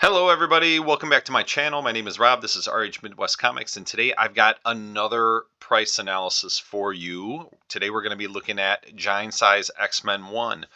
Hello everybody, welcome back to my channel. My name is Rob, this is RH Midwest Comics, and today I've got another price analysis for you. Today we're going to be looking at Giant Size X-Men 1.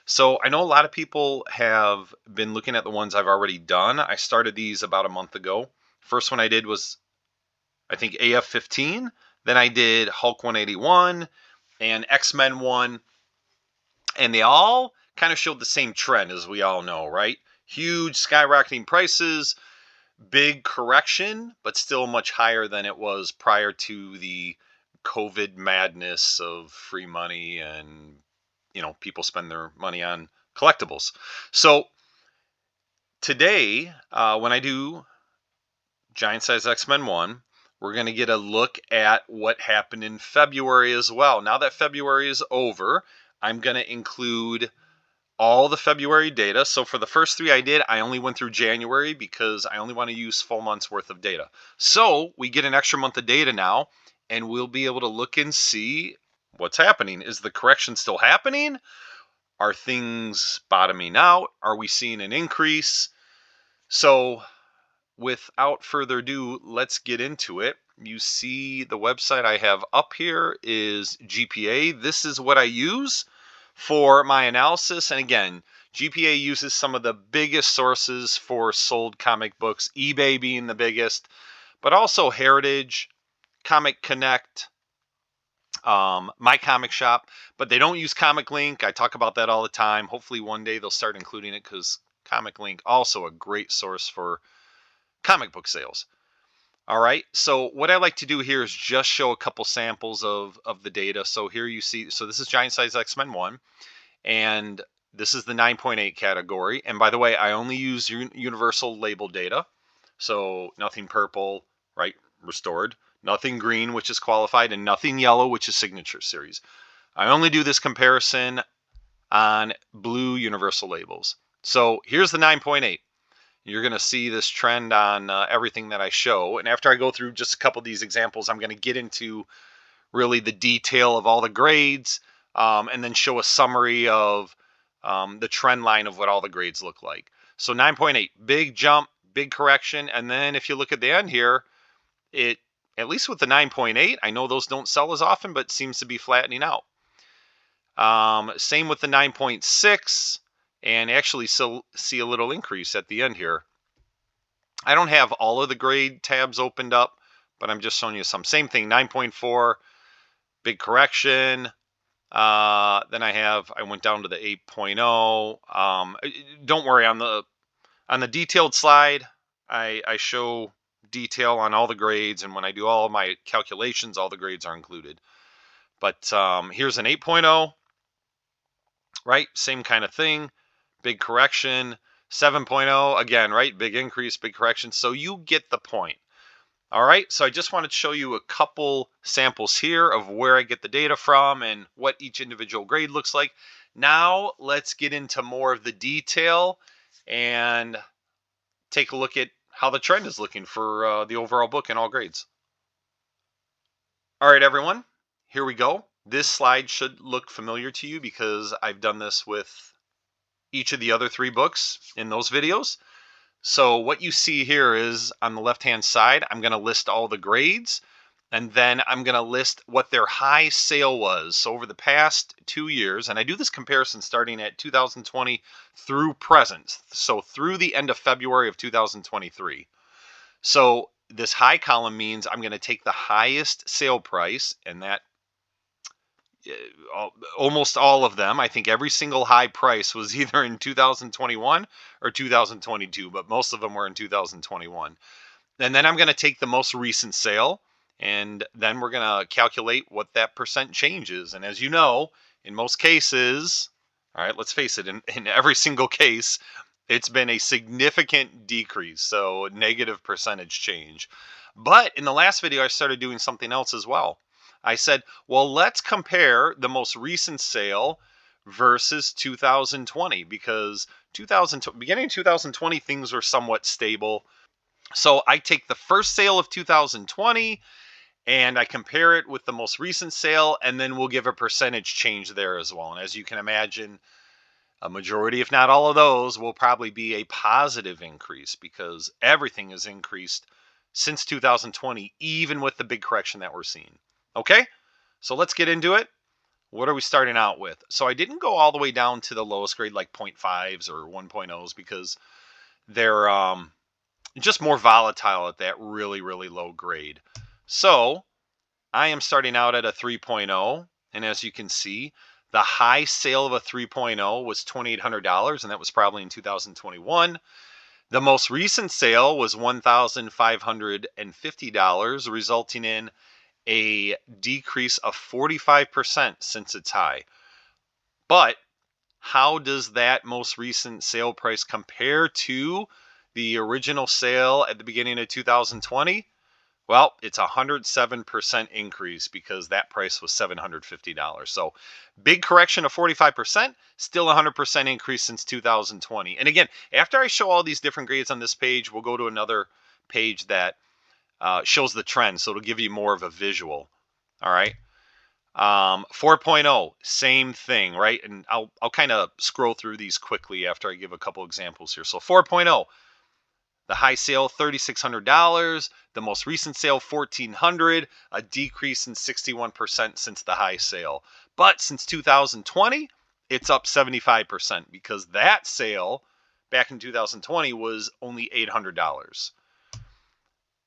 So I know a lot of people have been looking at the ones I've already done. I started these about a month ago. First one I did was, I think, AF-15. Then I did Hulk 181 and X-Men 1. And they all kind of showed the same trend, as we all know, right? Huge skyrocketing prices, big correction, but still much higher than it was prior to the COVID madness of free money and, people spend their money on collectibles. So today, when I do Giant Size X-Men 1, we're going to get a look at what happened in February as well. Now that February is over, I'm going to include all the February data. So for the first three I did, I only went through January because I only want to use full months worth of data. So we get an extra month of data now, and we'll be able to look and see what's happening. Is the correction still happening? Are things bottoming out? Are we seeing an increase? So without further ado, let's get into it. You see the website I have up here is GPA. This is what I use for my analysis. And again, GPA uses some of the biggest sources for sold comic books, eBay being the biggest, but also Heritage, Comic Connect, My Comic Shop. But they don't use Comic Link. I talk about that all the time. Hopefully one day they'll start including it, because Comic Link also a great source for comic book sales. All right, so what I like to do here is just show a couple samples of the data. So here you see, so this is Giant Size X-Men 1, and this is the 9.8 category. And by the way, I only use universal label data, so nothing purple, right, restored, nothing green, which is qualified, and nothing yellow, which is signature series. I only do this comparison on blue universal labels. So here's the 9.8. You're going to see this trend on everything that I show. And after I go through just a couple of these examples, I'm going to get into really the detail of all the grades, and then show a summary of the trend line of what all the grades look like. So 9.8, big jump, big correction. And then if you look at the end here, it, at least with the 9.8, I know those don't sell as often, but seems to be flattening out. Same with the 9.6. And actually see a little increase at the end here. I don't have all of the grade tabs opened up, but I'm just showing you some. Same thing, 9.4, big correction. Then I went down to the 8.0. Don't worry, on the detailed slide, I show detail on all the grades, and when I do all of my calculations, all the grades are included. But here's an 8.0. Right? Same kind of thing. Big correction. 7.0, again, right? Big increase, big correction. So you get the point. All right, so I just wanted to show you a couple samples here of where I get the data from and what each individual grade looks like. Now let's get into more of the detail and take a look at how the trend is looking for the overall book in all grades. All right, everyone, here we go. This slide should look familiar to you because I've done this with each of the other three books in those videos. So what you see here is on the left-hand side, I'm going to list all the grades, and then I'm going to list what their high sale was. So over the past 2 years, and I do this comparison starting at 2020 through present, so through the end of February of 2023. So this high column means I'm going to take the highest sale price, and that almost all of them. I think every single high price was either in 2021 or 2022, but most of them were in 2021. And then I'm going to take the most recent sale, and then we're going to calculate what that percent change is. And as you know, in most cases, all right, let's face it, in every single case, it's been a significant decrease, so negative percentage change. But in the last video, I started doing something else as well. I said, well, let's compare the most recent sale versus 2020, because beginning of 2020, things were somewhat stable. So I take the first sale of 2020 and I compare it with the most recent sale, and then we'll give a percentage change there as well. And as you can imagine, A majority, if not all of those, will probably be a positive increase because everything has increased since 2020, even with the big correction that we're seeing. Okay, so let's get into it. What are we starting out with? So I didn't go all the way down to the lowest grade like 0.5s or 1.0s because they're just more volatile at that really, really low grade. So I am starting out at a 3.0, and as you can see, the high sale of a 3.0 was $2,800, and that was probably in 2021. The most recent sale was $1,550, resulting in a decrease of 45% since its high. But how does that most recent sale price compare to the original sale at the beginning of 2020? Well, it's a 107% increase because that price was $750. So big correction of 45%, still 100% increase since 2020. And again, after I show all these different grades on this page, we'll go to another page that shows the trend. So it'll give you more of a visual. All right. 4.0, same thing, right? And I'll kind of scroll through these quickly after I give a couple examples here. So 4.0, the high sale $3,600, the most recent sale $1,400, a decrease in 61% since the high sale. But since 2020, it's up 75% because that sale back in 2020 was only $800.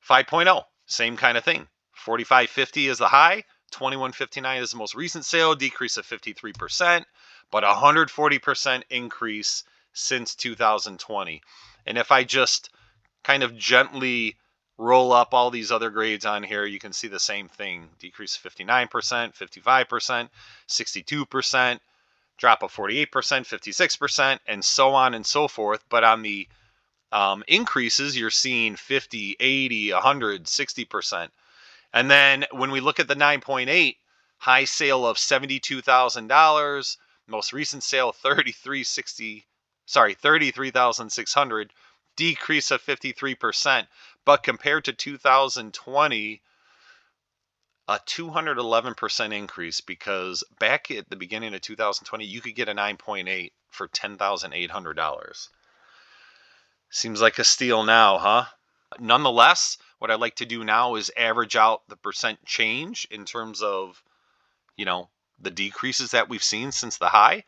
5.0, same kind of thing. 45.50 is the high, 21.59 is the most recent sale, decrease of 53%, but 140% increase since 2020. And if I just kind of gently roll up all these other grades on here, you can see the same thing. Decrease 59%, 55%, 62%, drop of 48%, 56%, and so on and so forth. But on the increases, you're seeing 50, 80, 100, 60%. And then when we look at the 9.8, high sale of $72,000, most recent sale 33,600, decrease of 53%. But compared to 2020, a 211% increase because back at the beginning of 2020, you could get a 9.8 for $10,800. Seems like a steal now, huh? Nonetheless, what I like to do now is average out the percent change in terms of, the decreases that we've seen since the high.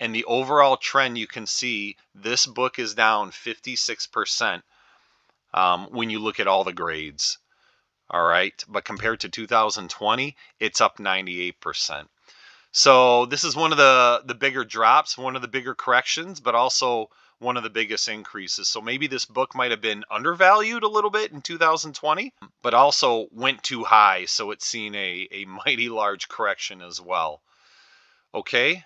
And the overall trend, you can see this book is down 56% when you look at all the grades. All right. But compared to 2020, it's up 98%. So this is one of the bigger drops, one of the bigger corrections, but also one of the biggest increases. So maybe this book might have been undervalued a little bit in 2020, but also went too high. So it's seen a mighty large correction as well. Okay,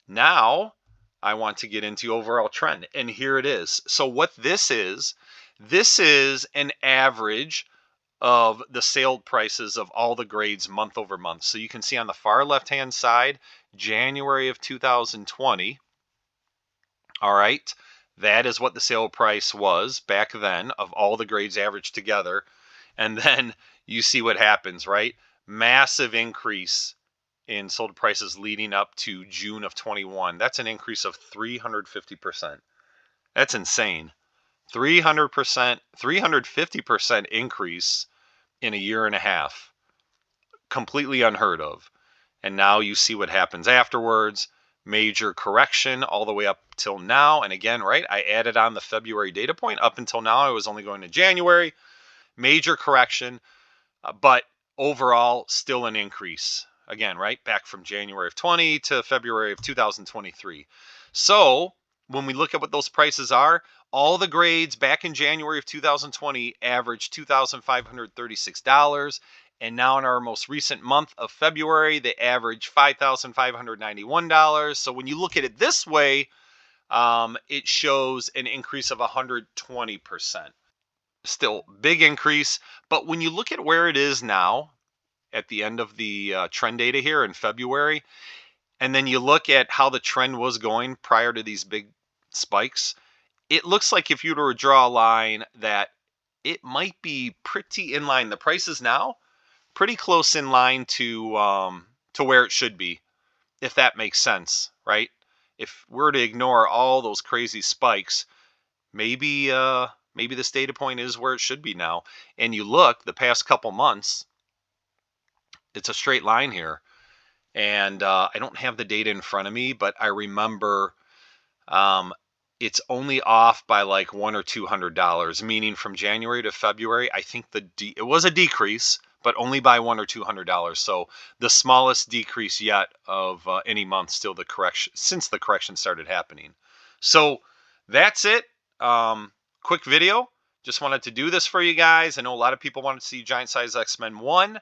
now I want to get into overall trend. And here it is. So what this is an average of the sale prices of all the grades month over month. So you can see on the far left-hand side, January of 2020. All right, that is what the sale price was back then of all the grades averaged together. And then you see what happens, right? Massive increase in sold prices leading up to June of 21. That's an increase of 350%. That's insane. 300%, 350% increase in a year and a half. Completely unheard of. And now you see what happens afterwards. Major correction all the way up till now. And again, right, I added on the February data point. Up until now, I was only going to January. Major correction, but overall, still an increase. Again, right, back from January of 20 to February of 2023. So when we look at what those prices are, all the grades back in January of 2020 averaged $2,536. And now in our most recent month of February, they average $5,591. So when you look at it this way, it shows an increase of 120%. Still big increase. But when you look at where it is now at the end of the trend data here in February, and then you look at how the trend was going prior to these big spikes, it looks like if you were to draw a line that it might be pretty in line. The prices now pretty close in line to where it should be, if that makes sense, right? if we're to ignore all those crazy spikes, maybe maybe this data point is where it should be now. And you look, the past couple months, it's a straight line here. And I don't have the data in front of me, but I remember um, it's only off by like $100 or $200, meaning from January to February, I think it was a decrease, but only by $100 or $200. So the smallest decrease yet of any month, still the correction since the correction started happening. So that's it. Quick video. Just wanted to do this for you guys. I know a lot of people wanted to see Giant Size X-Men 1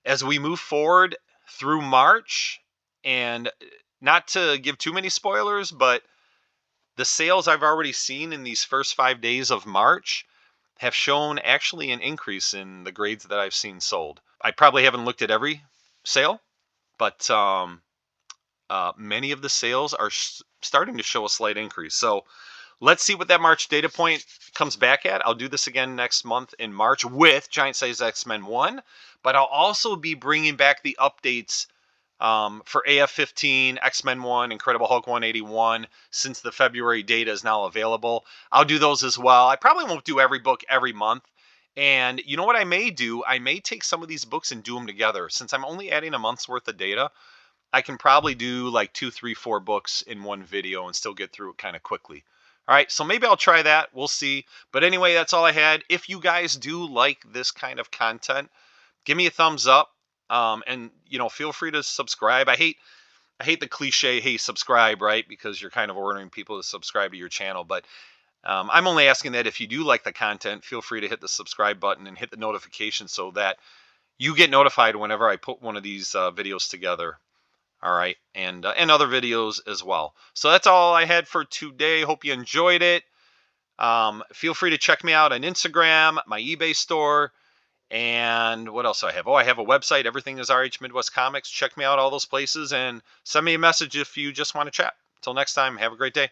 as we move forward through March. And not to give too many spoilers, but the sales I've already seen in these first 5 days of March have shown actually an increase in the grades that I've seen sold. I probably haven't looked at every sale, but many of the sales are starting to show a slight increase. So let's see what that March data point comes back at. I'll do this again next month in March with Giant Size X-Men 1, but I'll also be bringing back the updates for AF-15, X-Men 1, Incredible Hulk 181, since the February data is now available. I'll do those as well. I probably won't do every book every month. And you know what I may do? I may take some of these books and do them together. Since I'm only adding a month's worth of data, I can probably do like 2, 3, 4 books in one video and still get through it kind of quickly. All right, so maybe I'll try that. We'll see. But anyway, that's all I had. If you guys do like this kind of content, give me a thumbs up. And feel free to subscribe. I hate the cliche, hey, subscribe, right? Because you're kind of ordering people to subscribe to your channel. But I'm only asking that if you do like the content, feel free to hit the subscribe button and hit the notification so that you get notified whenever I put one of these videos together. All right, and other videos as well. So that's all I had for today. Hope you enjoyed it. Feel free to check me out on Instagram, my eBay store. And what else do I have? Oh, I have a website. Everything is RH Midwest Comics. Check me out all those places and send me a message if you just want to chat. Until next time, have a great day.